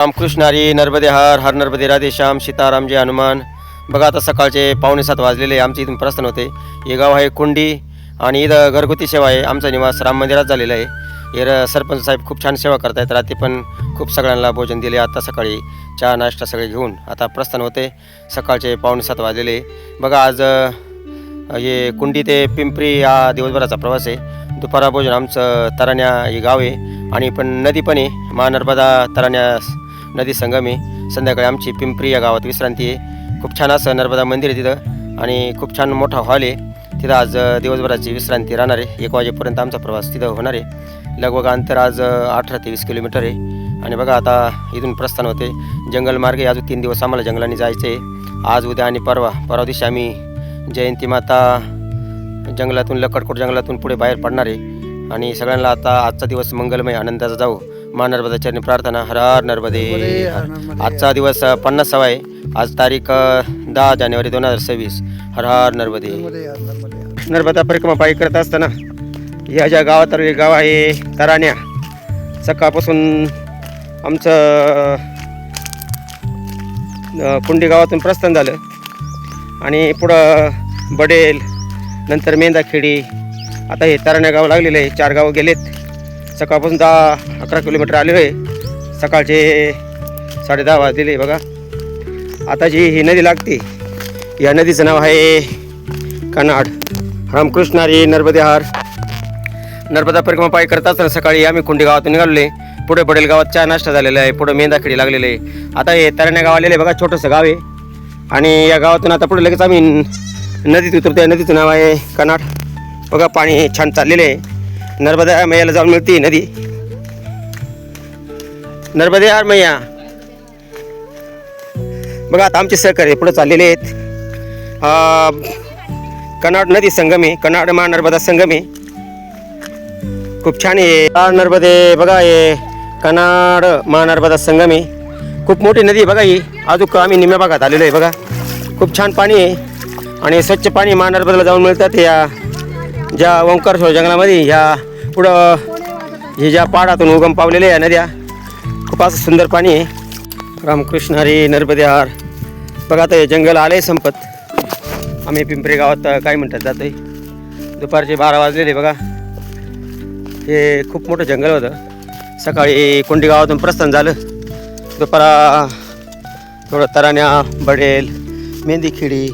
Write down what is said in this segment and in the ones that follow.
रामकृष्ण हरी नर्मदे हर नर्मदे राधे श्याम सीताराम जय हनुमान। बघा आता सकाळचे 6:45 वाजलेले आमच्या इथून प्रस्थान होते। हे गाव आहे कुंडी आणि इथं घरगुती सेवा आहे। आमचा निवास राम मंदिरात झालेला आहे। हे सरपंच साहेब खूप छान सेवा करतायत। रात्री पण खूप सगळ्यांना भोजन दिले। आता सकाळी चहा नाश्ता सगळे घेऊन आता प्रस्थान होते। सकाळचे 6:45 वाजलेले। बघा आज हे कुंडी ते पिंपरी हा दिवसभराचा प्रवास आहे। दुपारा भोजन आमचं तराण्या हे गाव आहे आणि पण नदी पण आहे। महानर्मदा तराण्या नदी संगम आहे। संध्याकाळी आमची पिंपरी या गावात विश्रांती आहे। खूप छान असं नर्मदा मंदिर आहे तिथं आणि खूप छान मोठा हॉल आहे। तिथं आज दिवसभराची विश्रांती राहणार आहे। 1 वाजेपर्यंत आमचा प्रवास तिथं होणार आहे। लगभग अंतर आज 18 ते 20 किलोमीटर आहे। आणि बघा आता इथून प्रस्थान होते। जंगल मार्ग आहे। अजून 3 दिवस आम्हाला जंगलाने जायचं आहे। आज उद्या आणि परवा दिवशी आम्ही जयंती माता जंगलातून लकडकोट जंगलातून पुढे बाहेर पडणार आहे। आणि सगळ्यांना आता आजचा दिवस मंगलमय आनंदाचा जाऊ। माँ नर्मदा चरणी प्रार्थना। हर हर नर्मदे। आजचा दिवस 50वा आहे। आज तारीख 10 जानेवारी 2026। हर हर नर्मदे। नर्मदा परिक्रमा पायी करत असताना या ज्या गावात गाव आहे तराण्या, सकाळपासून आमचं कुंडी गावातून प्रस्थान झालं आणि पुढं बडेल नंतर मेंदाखेडी आता हे तराण्या गाव लागलेलं आहे। 4 गावं गेलेत। सकाळपासून 10-11 किलोमीटर आले आहे। सकाळचे 10:30 वाजलेले बघा। आता जी ही नदी लागते या नदीचं नाव आहे कनाड। रामकृष्ण हरी नर्मदे हर। नर्मदा परिक्रमा पायी करत असताना सकाळी आम्ही कुंडी गावातून निघालेले। पुढे बडेल गावात चहा नाश्ता झालेला आहे। पुढे मेंदाखेडी लागलेले आहे। आता हे तराण्या गाव आलेले बघा। छोटंसं गाव आहे आणि या गावातून आता पुढे लगेच आम्ही नदीत उतरतो। या नदीचं नाव आहे कनाड। बघा पाणी छान चाललेलं आहे। नर्मदा मैयाला जाऊन मिळते नदी। नर्मदे यार मैया। बघा आता आमचे सहकारी पुढे चाललेले आहेत। कनाड नदी संगम आहे। कनाड माँ नर्मदा संगम आहे। खूप छान आहे नर्मदे। बघा हे कनाड माँ नर्मदा संगम आहे। खूप मोठी नदी आहे बघा ही। अजून आम्ही निम्या भागात आलेलो आहे बघा। खूप छान पाणी आहे आणि स्वच्छ पाणी माँ नर्मदाला जाऊन मिळतात। या ज्या ओंकारेश्वर जंगलामध्ये ह्या पुढं हे ज्या पहाडातून उगम पावलेल्या या नद्या खूप असं सुंदर पाणी आहे। रामकृष्ण हरी नर्मदे हर। बघा आता हे जंगल आले संपत। आम्ही पिंपरी गावात काय म्हणतात जातो आहे। दुपारचे 12 वाजलेले बघा। हे खूप मोठं जंगल होतं। सकाळी कुंडी गावातून प्रस्थान झालं। दुपारा थोडं तराण्या बडेल मेंदीखेडी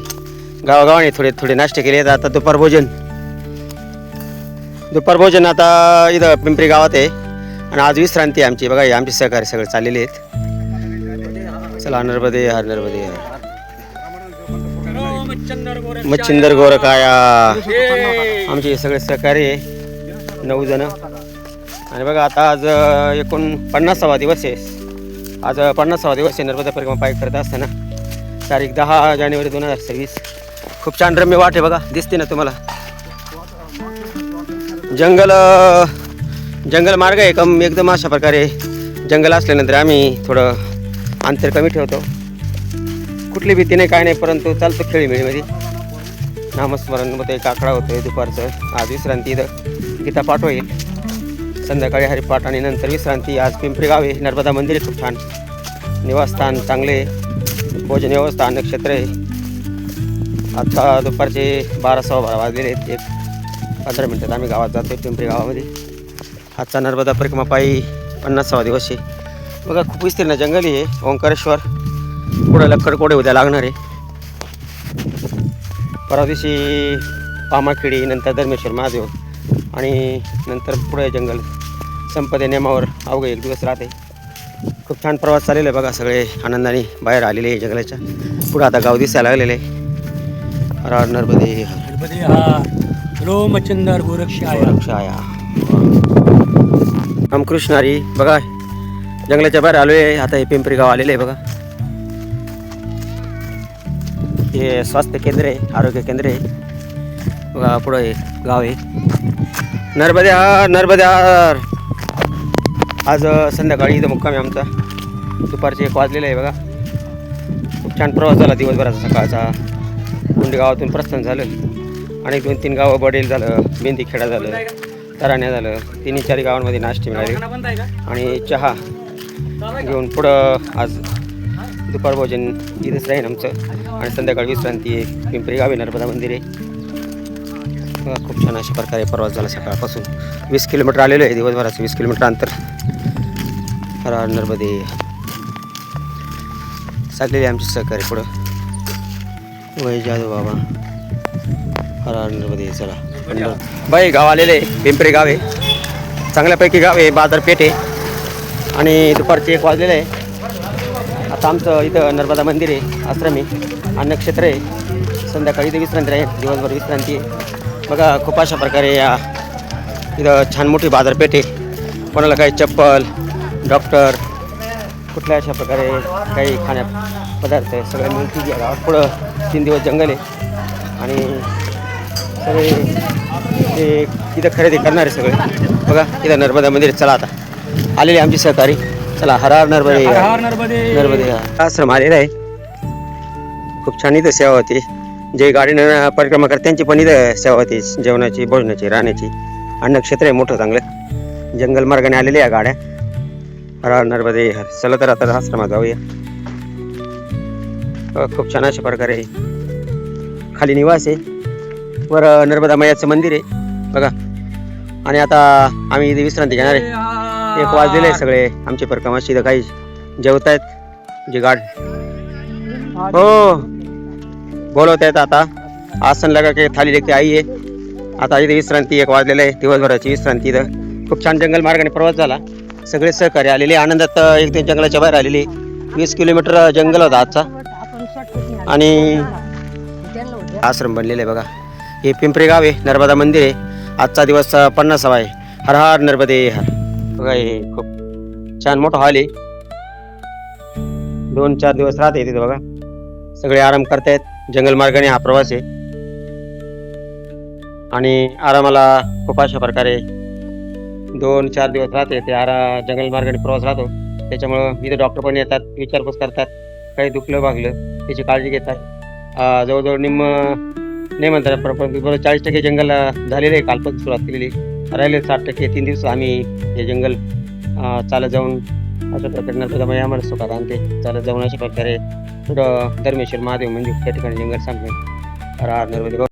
गावागावाने थोडे नाश्ते केले आहेत। आता दुपार भोजन आता इथं पिंपरी गावात आहे आणि आज विश्रांती आहे आमची। बघा हे आमचे सहकारी सगळे चाललेले आहेत। चला नर्मदे हर नर्मदे हर। मच्छिंदर गोरखाया आमचे सगळे सहकारी आहे 9 जण। आणि बघा आता आज एकूण 50वा दिवस आहे। आज 50वा दिवस आहे नर्मदा परिक्रमा पायी करत असताना। तारीख 10 जानेवारी 2026। खूप छान रम्य वाट आहे बघा। दिसते ना तुम्हाला। जंगल मार्ग आहे एकदम अशा प्रकारे। जंगल असल्यानंतर आम्ही थोडं अंतर कमी ठेवतो। कुठली भीती नाही काय नाही, परंतु चालतो खेळीमेळीमध्ये। नामस्मरण मध्ये एक आकडा होतोय दुपारचं। आज विश्रांती इथं गीता पाठ होईल। संध्याकाळी हरिपाठ आणि नंतर विश्रांती। आज पिंपरी गाव आहे। नर्मदा मंदिर आहे खूप छान। निवासस्थान चांगले, भोजन व्यवस्था नक्षत्र आहे। आता दुपारचे 12-12:15 वाजलेले आहेत। एक 15 मिनिटात आम्ही गावात जातो पिंपरी गावामध्ये। आजचा नर्मदा परिक्रमा पायी 50वा दिवस आहे। बघा खूप विस्तीर्ण जंगल आहे। ओंकारेश्वर पुढे लक्कडकोडे उद्या लागणार आहे। परवा दिवशी पामाखेडी नंतर धर्मेश्वर महादेव आणि नंतर पुढे जंगल संपदे नेमावर अवघे 1 दिवस राहते। खूप छान प्रवास चाललेला आहे बघा। सगळे आनंदाने बाहेर आलेले आहे जंगलाच्या। पुढे आता गाव दिसायला लागलेले आहे। हर हर नर्मदे हर। मच्छिंदर गोरक्षाया। रामकृष्ण हरी। बघा जंगलाच्या बाहेर आलो आहे। आता हे पिंपरी गाव आलेले आहे बघा। हे स्वास्थ्य केंद्र आहे, आरोग्य केंद्र आहे बघा। पुढं हे गाव आहे नर्मदे हर नर्मदे हर। आज संध्याकाळी इथं मुक्काम आहे आमचा। दुपारचे 1 वाजलेले आहे बघा। खूप छान प्रवास झाला दिवसभराचा सकाळचा। कुंडी गावातून प्रस्थान झालं आणि 2-3 गावं बडेल झालं, मेंदीखेडा झालं, तराण्या झालं। 3-4 गावांमध्ये नाश्ते मिळाले आणि चहा घेऊन पुढं आज दुपार भोजन इथंच राहील आमचं आणि संध्याकाळी विश्रांती आहे. पिंपरी गावी नर्मदा मंदिर आहे. खूप छान अशा प्रकारे प्रवास झाला सकाळपासून. 20 किलोमीटर आलेलो आहे, दिवसभराचं 20 किलोमीटर अंतर. हर हर नर्मदे. चाललेले आमचे सहकारी पुढं वय जाधव बाबा. हर हर नर्मदे. चला बाई गाव आलेलं आहे, पिंपरी गाव आहे, चांगल्यापैकी गाव आहे, बाजारपेठ आहे आणि दुपारचे 1 वाजलेलं आहे. आता आमचं इथं नर्मदा मंदिर आहे, आश्रम आहे, अन्नक्षेत्र आहे. संध्याकाळी इथं विश्रांती राहील, दिवसभर विश्रांती आहे. बघा खूप अशा प्रकारे या इथं छान मोठी बाजारपेठ आहे. कोणाला काही चप्पल, डॉक्टर, कुठल्या अशा प्रकारे काही खाण्यापदार्थ सगळ्या मिळतील. या गावात पुढं 3 दिवस जंगल आहे आणि सगळे ते इथं खरेदी करणारे सगळे. बघा इथं नर्मदा मंदिर. चला आता आलेले आमचे सहकारी. चला हर हर नर्मदे. नर्मदे आश्रम आलेला आहे. खूप छान इथं सेवा होती. जे गाडीनं परिक्रमा करतात त्यांची पण इथं सेवा होती, जेवणाची, भोजनाची, राहण्याची. अन्नक्षेत्र आहे मोठं चांगलं. जंगल मार्गाने आलेल्या या गाड्या. हर हर नर्मदे. चला तर आता आश्रमात जाऊया. खूप छान अशा प्रकारे खाली निवास आहे, वर नर्मदा मैयाचं मंदिर आहे बघा. आणि आता आम्ही इथे विश्रांती घेणार आहे. 1 वाजलेले आहे. सगळे आमचे परिक्रमाशी इथं काही जेवत आहेत. जे गाड हो बोलवत आहेत. आता आसन लगा के थाली लेके आई आहे. आता इथे विश्रांती 1 वाजलेलं आहे, दिवसभराची विश्रांती. इथं खूप छान जंगल मार्गाने प्रवास झाला. सगळे सहकारी आलेले आनंदात एक जंगलाच्या बाहेर आलेले. 20 किलोमीटर जंगल होता आजचा आणि आश्रम बनलेलं आहे बघा. हे पिंपरी गाव आहे, नर्मदा मंदिर आहे. आजचा दिवस 50वा आहे. हर हर नर्मदे हर. बघा हे खूप छान मोठं हॉल आहे. 2-4 दिवस राहते तिथे बघा. सगळे आराम करतायत. जंगल मार्गाने हा प्रवास आहे आणि आरामाला खूप अशा प्रकारे 2-4 दिवस राहते ते जंगल मार्गाने प्रवास राहतो. त्याच्यामुळं इथे डॉक्टर पण येतात, विचारपूस करतात, काही दुखलं भागलं त्याची काळजी घेतात. जवळजवळ नाही म्हणतात बरोबर 40% जंगल झालेलं आहे. कालपासून सुरुवात केलेली, राहिले 60%. 3 दिवस आम्ही हे जंगल चालत जाऊन अशा प्रकारे नर्मदा मैया आम्हाला सुखात आणते. चालत जाऊन अशा प्रकारे पुढं धर्मेश्वर महादेव मंदिर त्या ठिकाणी जंगल सांगते. हर हर नर्मदे.